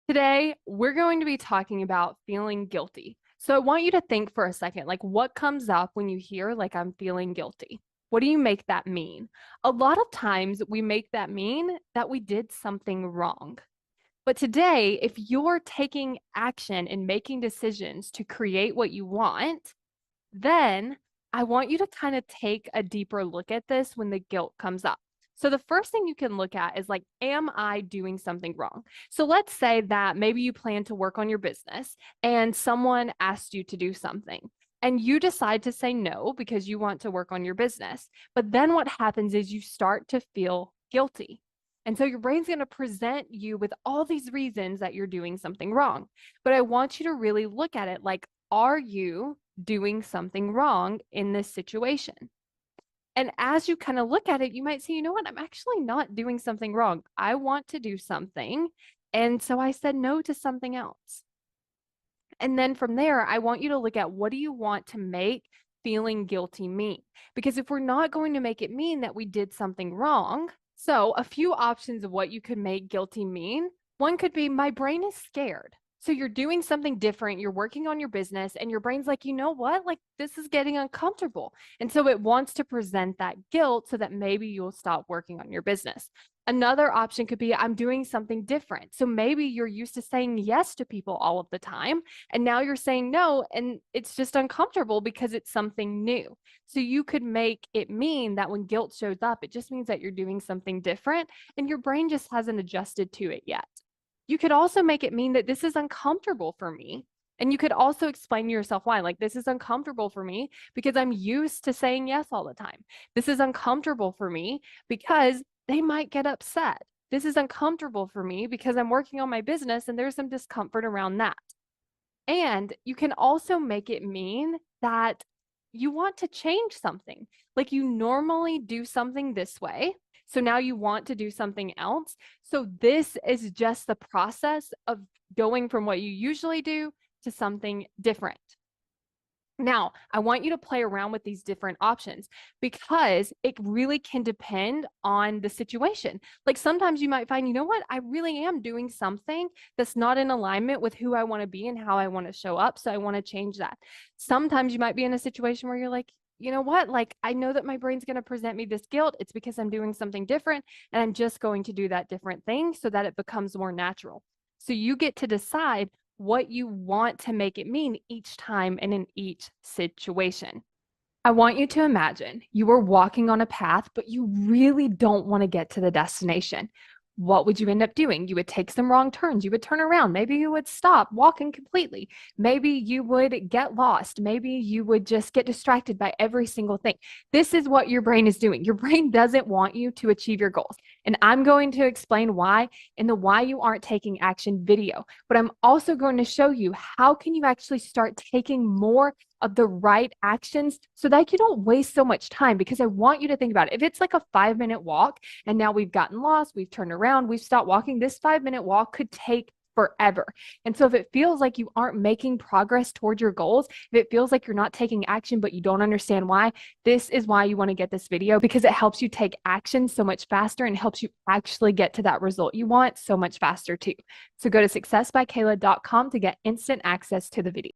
Today, we're going to be talking about feeling guilty. So I want you to think for a second, like what comes up when you hear like I'm feeling guilty? What do you make that mean? A lot of times we make that mean that we did something wrong. But today, if you're taking action and making decisions to create what you want, then I want you to kind of take a deeper look at this when the guilt comes up. So the first thing you can look at is like, am I doing something wrong? So let's say that maybe you plan to work on your business and someone asked you to do something and you decide to say no because you want to work on your business. But then what happens is you start to feel guilty. And so your brain's going to present you with all these reasons that you're doing something wrong. But I want you to really look at it like, are you doing something wrong in this situation? And as you kind of look at it, you might say, you know what? I'm actually not doing something wrong. I want to do something. And so I said no to something else. And then from there, I want you to look at what do you want to make feeling guilty mean? Because if we're not going to make it mean that we did something wrong, so a few options of what you could make guilty mean. One could be my brain is scared. So you're doing something different, you're working on your business, and your brain's like, you know what? Like, this is getting uncomfortable. And so it wants to present that guilt so that maybe you'll stop working on your business. Another option could be I'm doing something different. So maybe you're used to saying yes to people all of the time, and now you're saying no, and it's just uncomfortable because it's something new. So you could make it mean that when guilt shows up, it just means that you're doing something different and your brain just hasn't adjusted to it yet. You could also make it mean that this is uncomfortable for me. And you could also explain to yourself why, like, this is uncomfortable for me because I'm used to saying yes all the time. This is uncomfortable for me because they might get upset. This is uncomfortable for me because I'm working on my business and there's some discomfort around that. And you can also make it mean that you want to change something. Like you normally do something this way. So now you want to do something else. So this is just the process of going from what you usually do to something different. Now, I want you to play around with these different options because it really can depend on the situation. Like sometimes you might find, you know what, I really am doing something that's not in alignment with who I want to be and how I want to show up. So I want to change that. Sometimes you might be in a situation where you're like, you know what, like I know that my brain's going to present me this guilt. It's because I'm doing something different and I'm just going to do that different thing so that it becomes more natural. So you get to decide what you want to make it mean each time and in each situation. I want you to imagine you are walking on a path, but you really don't want to get to the destination. What would you end up doing? You would take some wrong turns. You would turn around. Maybe you would stop walking completely. Maybe you would get lost. Maybe you would just get distracted by every single thing. This is what your brain is doing. Your brain doesn't want you to achieve your goals. And I'm going to explain why in the why you aren't taking action video. But I'm also going to show you how can you actually start taking more of the right actions so that you don't waste so much time, because I want you to think about it. If it's like a 5-minute walk and now we've gotten lost, we've turned around, we've stopped walking, this 5-minute walk could take forever. And so if it feels like you aren't making progress toward your goals, if it feels like you're not taking action, but you don't understand why, this is why you want to get this video, because it helps you take action so much faster and helps you actually get to that result you want so much faster too. So go to successbykayla.com to get instant access to the video.